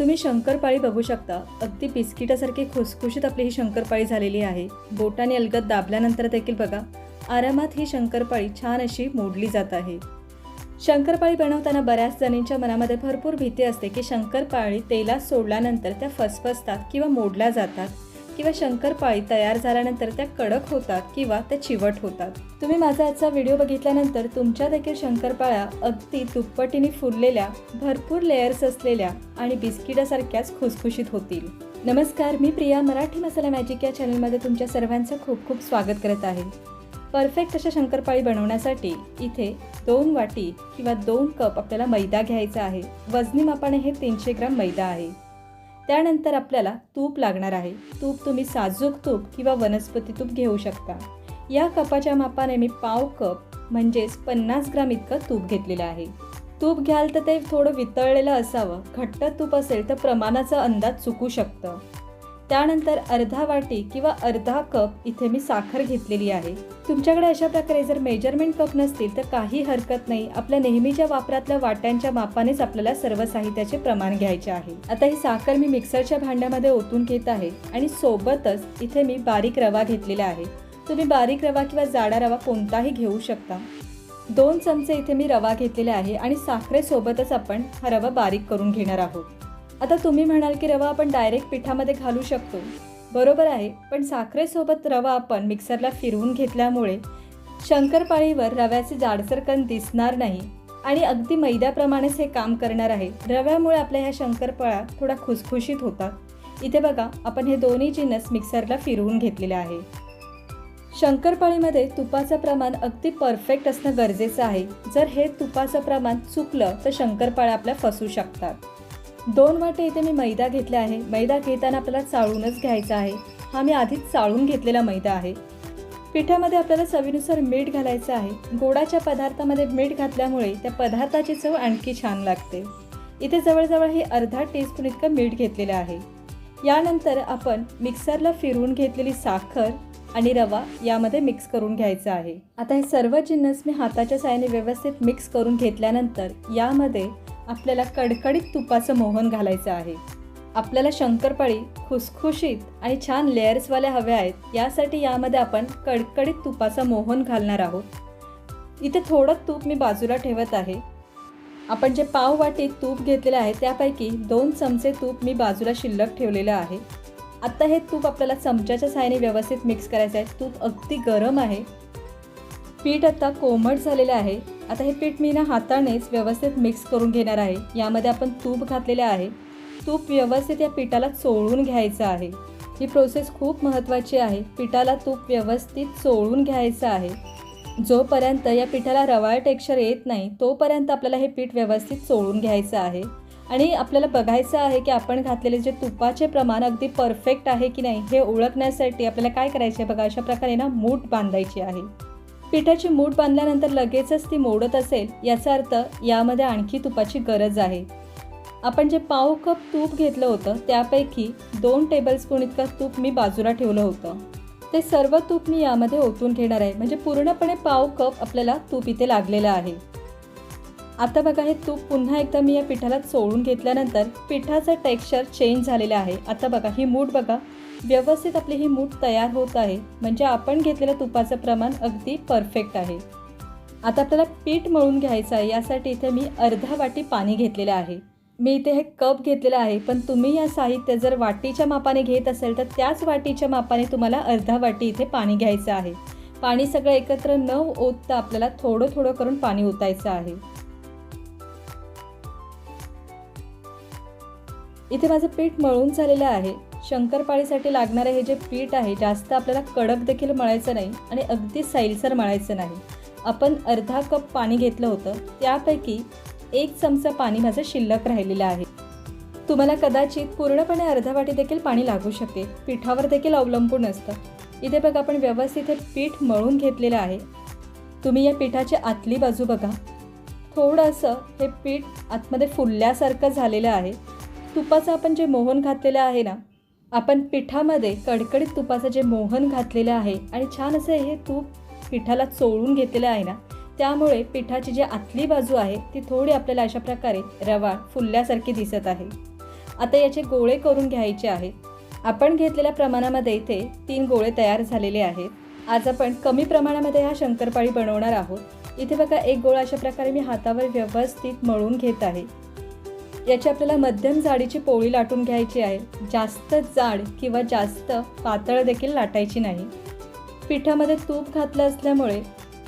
तुम्ही शंकरपाळी बघू शकता. अगदी बिस्किटासारखी खुसखुशीत आपली ही शंकरपाळी झालेली आहे. बोटाने अलगद दाबल्यानंतर देखील बघा आरामात ही शंकरपाळी छान अशी मोडली जात आहे. शंकरपाळी बनवताना बऱ्याच जणींच्या मनामध्ये भरपूर भीती असते की शंकरपाळी तेलात सोडल्यानंतर त्या फसफसतात किंवा मोडल्या जातात किंवा शंकरपाळी तयार झाल्यानंतर त्या कडक होतात किंवा त्या चिवट होतात. तुम्ही माझा आजचा व्हिडिओ बघितल्यानंतर तुमच्या देखील शंकरपाळ्या अगदी दुप्पटीने फुललेल्या, भरपूर लेयर्स असलेल्या आणि बिस्किटासारख्याच खुसखुशीत होतील. नमस्कार, मी प्रिया मराठी मसाला मॅजिक या चॅनलमध्ये तुमच्या सर्वांचं खूप खूप स्वागत करत आहे. परफेक्ट अशा शंकरपाळी बनवण्यासाठी इथे 2 वाटी किंवा 2 कप आपल्याला मैदा घ्यायचा आहे. वजनी मापाने हे 300 ग्राम मैदा आहे. त्यानंतर आपल्याला तूप लागणार आहे. तूप तुम्ही साजूक तूप किंवा वनस्पती तूप घेऊ शकता. या कपाच्या मापाने मी पाव कप म्हणजेच 50 ग्राम इतकं तूप घेतलेलं आहे. तूप घ्याल तर ते थोडं वितळलेलं असावं. घट्ट तूप असेल तर प्रमाणाचा अंदाज चुकू शकतं. त्यानंतर अर्धा वाटी किंवा अर्धा कप इथे मी साखर घेतलेली आहे. तुमच्याकडे अशा प्रकारे जर मेजरमेंट कप नसतील तर काही हरकत नाही. आपल्या नेहमीच्या वापरातल्या वाट्यांच्या मापानेच आपल्याला सर्व साहित्याचे प्रमाण घ्यायचे आहे. आता ही साखर मी मिक्सरच्या भांड्यामध्ये ओतून घेत आहे आणि सोबतच इथे मी बारीक रवा घेतलेला आहे. तुम्ही बारीक रवा किंवा जाडा रवा कोणताही घेऊ शकता. 2 चमचे इथे मी रवा घेतलेला आहे आणि साखरेसोबतच आपण हा रवा बारीक करून घेणार आहोत. आता तुम्ही म्हणाल की रवा आपण डायरेक्ट पिठामध्ये घालू शकतो. बरोबर आहे, पण साखरेसोबत रवा आपण मिक्सरला फिरवून घेतल्यामुळे शंकरपाळीवर रव्याचे जाडसर कण दिसणार नाही आणि अगदी मैद्याप्रमाणेच हे काम करणार आहे. रव्यामुळे आपल्या ह्या शंकरपाळ्या थोड्या खुसखुशीत होतात. इथे बघा आपण हे दोन्ही जिन्नस मिक्सरला फिरवून घेतलेले आहे. शंकरपाळीमध्ये तुपाचं प्रमाण अगदी परफेक्ट असणं गरजेचं आहे. जर हे तुपाचं प्रमाण चुकलं तर शंकरपाळ्या आपल्या फसू शकतात. 2 वाटे इथे मी मैदा घेतला आहे. मैदा घेताना आपल्याला चाळूनच घ्यायचा आहे. हा मी आधीच चाळून घेतलेला मैदा आहे. पिठामध्ये आपल्याला चवीनुसार मीठ घालायचं आहे. गोडाच्या पदार्थामध्ये मीठ घातल्यामुळे त्या पदार्थाची चव आणखी छान लागते. इथे जवळजवळ हे अर्धा टीस्पून इतकं मीठ घेतलेलं आहे. यानंतर आपण मिक्सरला फिरवून घेतलेली साखर आणि रवा यामध्ये मिक्स करून घ्यायचं आहे. आता हे सर्व जिन्नस मी हाताच्या साहाय्याने व्यवस्थित मिक्स करून घेतल्यानंतर यामध्ये आपल्याला कडकडीत तुपाचं मोहन घालायचं आहे. आपल्याला शंकरपाळी खुसखुशीत आणि छान लेयर्सवाल्या हव्या आहेत. यासाठी यामध्ये आपण कडकडीत तुपाचं मोहन घालणार आहोत. इथे थोडं तूप मी बाजूला ठेवत आहे. आपण जे पाव वाटी तूप घेतलेलं आहे त्यापैकी 2 चमचे तूप मी बाजूला शिल्लक ठेवलेलं आहे. आता हे तूप आपल्याला चमच्याच्या साहाय्याने व्यवस्थित मिक्स करायचं आहे. तूप अगदी गरम आहे. पीठ आता कोमट झालेलं आहे. आता हे पीठ मी हातानेच व्यवस्थित मिक्स करून घेणार आहे. यामध्ये आपण तूप घातलेले आहे. तूप व्यवस्थित या पिठाला चोळून घ्यायचं आहे. ही प्रोसेस खूप महत्त्वाची आहे. पिठाला तूप व्यवस्थित चोळून घ्यायचं आहे. जोपर्यंत या पिठाला रवाळ टेक्स्चर येत नाही तोपर्यंत आपल्याला हे पीठ व्यवस्थित चोळून घ्यायचं आहे. आणि आपल्याला बघायचं आहे की आपण घातलेले जे तुपाचे प्रमाण अगदी परफेक्ट आहे की नाही हे ओळखण्यासाठी आपल्याला काय करायचं आहे बघा, अशा प्रकारे मूठ बांधायची आहे. पिठाची मूठ बांधल्यानंतर लगेचच ती मोडत असेल याचा अर्थ यामध्ये आणखी तुपाची गरज आहे. आपण जे पाव कप तूप घेतलं होतं त्यापैकी 2 टेबलस्पून इतकं तूप मी बाजूला ठेवलं होतं. ते सर्व तूप मी यामध्ये ओतून घेणार आहे. म्हणजे पूर्णपणे पाव कप आपल्याला तूप इथे लागलेलं आहे. आता बघा हे तूप पुन्हा एकदा मी या पिठाला चोळून घेतल्यानंतर पिठाचं टेक्स्चर चेंज झालेलं आहे. आता बघा ही मूठ बघा व्यवस्थित आपली ही मूठ तयार होत आहे. म्हणजे आपण घेतलेलं तुपाचं प्रमाण अगदी परफेक्ट आहे. आता आपल्याला पीठ मळून घ्यायचं आहे. यासाठी इथे मी अर्धा वाटी पाणी घेतलेलं आहे. मी इथे हे कप घेतलेलं आहे, पण तुम्ही या साहित्य जर वाटीच्या मापाने घेत असेल तर त्याच वाटीच्या मापाने तुम्हाला अर्धा वाटी इथे पाणी घ्यायचं आहे. पाणी सगळं एकत्र न ओतता आपल्याला थोडं थोडं करून पाणी ओतायचं आहे. इथे माझं पीठ मळून झालेलं आहे. शंकरपाळीसाठी लागणारे हे जे पीठ आहे जास्त आपल्याला कडक देखील मळायचं नाही आणि अगदी सैलसर मळायचं नाही. आपण अर्धा कप पाणी घेतलं होतं त्यापैकी 1 चमचा पाणी माझं शिल्लक राहिलेलं आहे. तुम्हाला कदाचित पूर्णपणे अर्धा वाटी देखील पाणी लागू शकते. पिठावर देखील अवलंबून असतं. इथे बघा आपण व्यवस्थित हे पीठ मळून घेतलेलं आहे. तुम्ही या पिठाची आतली बाजू बघा. थोडंसं हे पीठ आतमध्ये फुलल्यासारखं झालेलं आहे. तुपाचं आपण जे मोहन घातलेलं आहे ना, आपण पिठामध्ये कडकडीत तुपाचं जे मोहन घातलेलं आहे आणि छान असं हे तूप पिठाला चोळून घेतलेलं आहे ना, त्यामुळे पिठाची जी आतली बाजू आहे ती थोडी आपल्याला अशा प्रकारे रवाळ फुलल्यासारखी दिसत आहे. आता याचे गोळे करून घ्यायचे आहेत. आपण घेतलेल्या प्रमाणामध्ये इथे 3 गोळे तयार झालेले आहेत. आज आपण कमी प्रमाणामध्ये हा शंकरपाळी बनवणार आहोत. इथे बघा एक गोळा अशा प्रकारे मी हातावर व्यवस्थित मळून घेत आहे. याची आपल्याला मध्यम जाडीची पोळी लाटून घ्यायची आहे. जास्त जाड किंवा जास्त पातळ देखील लाटायची नाही. पिठामध्ये तूप घातलं असल्यामुळे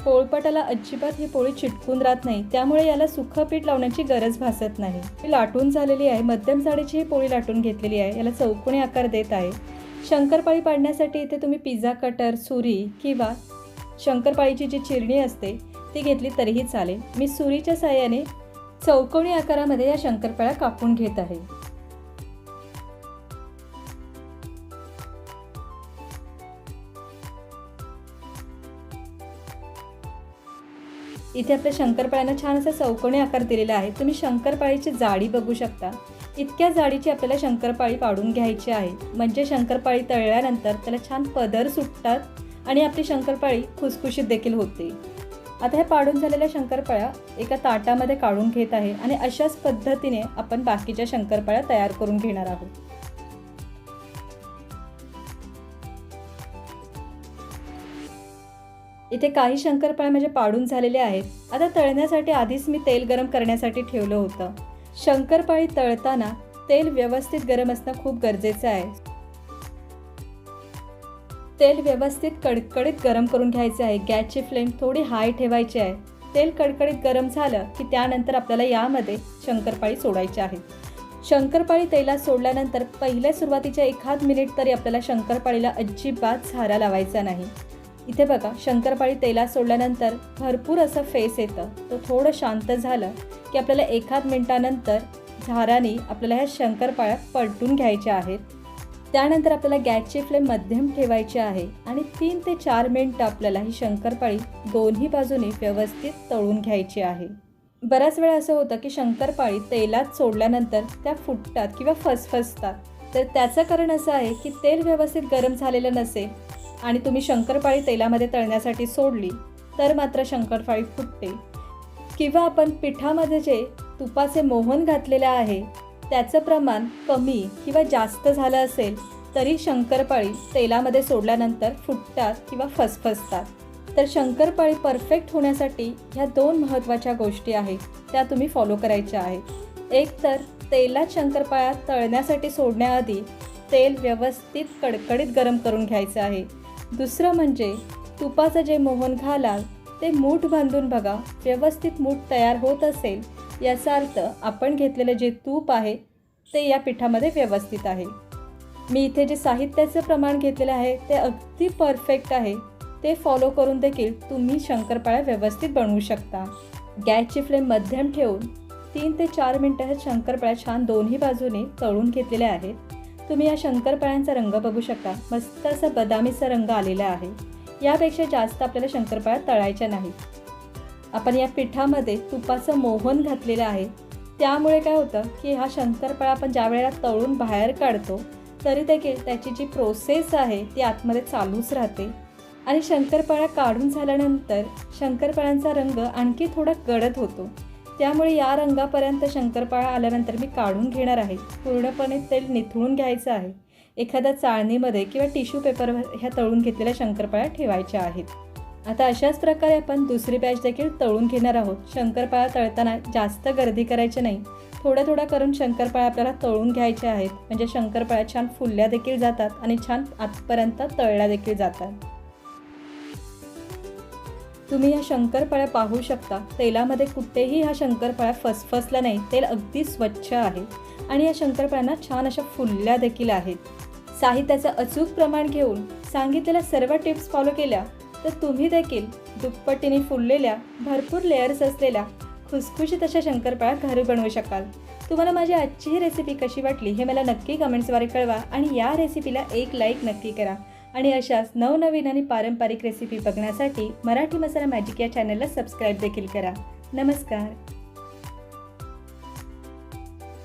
पोळपाटाला अजिबात ही पोळी चिटकून राहत नाही, त्यामुळे याला सुखं पीठ लावण्याची गरज भासत नाही. ही लाटून झालेली आहे. मध्यम जाडीची ही पोळी लाटून घेतलेली आहे. याला चौकोनी आकार देत आहे. शंकरपाळी पाडण्यासाठी इथे तुम्ही पिझ्झा कटर, सुरी किंवा शंकरपाळीची जी चिरणी असते ती घेतली तरीही चालेल. मी सुरीच्या साहाय्याने चौकोनी आकारामध्ये या शंकरपाळ्या कापून घेत आहे. इथे आपल्या शंकरपाळ्यांना छान असा चौकोनी आकार दिलेला आहे. तुम्ही शंकरपाळीची जाडी बघू शकता. इतक्या जाडीची आपल्याला शंकरपाळी पाडून घ्यायची आहे, म्हणजे शंकरपाळी तळल्यानंतर त्याला छान पदर सुटतात आणि आपली शंकरपाळी खुसखुशीत देखील होते. आता ह्या पाडून झालेल्या शंकरपाळ्या एका ताटामध्ये काढून घेत आहे आणि अशाच पद्धतीने आपण बाकीच्या शंकरपाळ्या तयार करून घेणार आहोत. इथे काही शंकरपाळ्या म्हणजे पाडून झालेले आहेत. आता तळण्यासाठी आधीच मी तेल गरम करण्यासाठी ठेवलं होतं. शंकरपाळी तळताना तेल व्यवस्थित गरम असणं खूप गरजेचं आहे. तेल व्यवस्थित कडकडीत गरम करून घ्यायचं आहे. गॅसची फ्लेम थोडी हाय ठेवायची आहे. तेल कडकडीत गरम झालं की त्यानंतर आपल्याला यामध्ये शंकरपाळी सोडायची आहे. शंकरपाळी तेलात सोडल्यानंतर पहिल्या सुरुवातीच्या 1 मिनिट तरी आपल्याला शंकरपाळीला अजिबात झारा लावायचा नाही. इथे बघा शंकरपाळी तेलात सोडल्यानंतर भरपूर असं फेस येतं. तो थोडं शांत झालं की आपल्याला 1 मिनिटानंतर झाराने आपल्याला ह्या शंकरपाळ्या पलटून घ्यायच्या आहेत. त्यानंतर आपल्याला गॅसची फ्लेम मध्यम ठेवायची आहे आणि 3 ते 4 मिनिटं आपल्याला ही शंकरपाळी दोन्ही बाजूने व्यवस्थित तळून घ्यायची आहे. बऱ्याच वेळा असं होतं की शंकरपाळी तेलात सोडल्यानंतर त्या फुटतात किंवा फसफसतात. तर त्याचं कारण असं आहे की तेल व्यवस्थित गरम झालेलं नसेल आणि तुम्ही शंकरपाळी तेलामध्ये तळण्यासाठी सोडली तर मात्र शंकरपाळी फुटते. किंवा आपण पिठामध्ये जे तुपाचे मोहन घातलेले आहे त्याचं प्रमाण कमी किंवा जास्त झालं असेल तरी शंकरपाळी तेलामध्ये सोडल्यानंतर फुटतात किंवा फसफसतात. तर शंकरपाळी परफेक्ट होण्यासाठी ह्या 2 महत्त्वाच्या गोष्टी आहेत, त्या तुम्ही फॉलो करायच्या आहेत. एक तर तेलात शंकरपाळ्या तळण्यासाठी सोडण्याआधी तेल व्यवस्थित कडकडीत गरम करून घ्यायचं आहे. दुसरं म्हणजे तुपाचं जे मोहन घालाल ते मूठ बांधून बघा. व्यवस्थित मूठ तयार होत असेल याचा अर्थ आपण घेतलेलं जे तूप आहे ते या पिठामध्ये व्यवस्थित आहे. मी इथे जे साहित्याचं प्रमाण घेतलेलं आहे ते अगदी परफेक्ट आहे. ते फॉलो करून देखील तुम्ही शंकरपाळ्या व्यवस्थित बनवू शकता. गॅसची फ्लेम मध्यम ठेवून 3 ते 4 मिनिटं ह्या शंकरपाळ्या छान दोन्ही बाजूने तळून घेतलेल्या आहेत. तुम्ही या शंकरपाळ्यांचा रंग बघू शकता. मस्त असा बदामीचा रंग आलेला आहे. यापेक्षा जास्त आपल्याला शंकरपाळ्या तळायच्या नाहीत. आपण या पिठामध्ये तुपाचं मोहन घातलेलं आहे, त्यामुळे काय होतं की हा शंकरपाळा आपण ज्या वेळेला तळून बाहेर काढतो तरी देखील त्याची जी प्रोसेस आहे ती आतमध्ये चालूच राहते आणि शंकरपाळ्या काढून झाल्यानंतर शंकरपाळ्यांचा रंग आणखी थोडा गडद होतो. त्यामुळे या रंगापर्यंत शंकरपाळ्या आल्यानंतर मी काढून घेणार आहे. पूर्णपणे तेल निथळून घ्यायचं आहे. एखाद्या चाळणीमध्ये किंवा टिश्यू पेपरवर ह्या तळून घेतलेल्या शंकरपाळ्या ठेवायच्या आहेत. आता अशाच प्रकारे आपण दुसरी बॅच देखील तळून घेणार आहोत. शंकरपाळ्या तळताना जास्त गर्दी करायची नाही. थोड्या थोड्या करून शंकरपाळ्या आपल्याला तळून घ्यायच्या आहेत, म्हणजे शंकरपाळ्या छान फुलल्या देखील जातात आणि छान आतपर्यंत तळल्या देखील जातात. तुम्ही या शंकरपाळ्या पाहू शकता. तेलामध्ये कुठेही ह्या शंकरपाळ्या फसफसल्या नाही. तेल अगदी स्वच्छ आहे आणि या शंकरपाळ्यांना छान अशा फुलल्या देखील आहेत. साहित्याचं अचूक प्रमाण घेऊन सांगितलेल्या सर्व टिप्स फॉलो केल्या तर तुम्ही देखील दुप्पटीने फुललेल्या भरपूर लेयर्स असलेल्या खुसखुशीत अशा शंकरपाळ्या घरी बनवू शकाल. तुम्हाला माझी आजची ही रेसिपी कशी वाटली हे मला नक्की कमेंट्सद्वारे कळवा आणि या रेसिपीला एक लाईक नक्की करा. आणि अशाच नवनवीन आणि पारंपरिक रेसिपी बघण्यासाठी मराठी मसाला मॅजिक या चॅनलला सबस्क्राईब देखील करा. नमस्कार.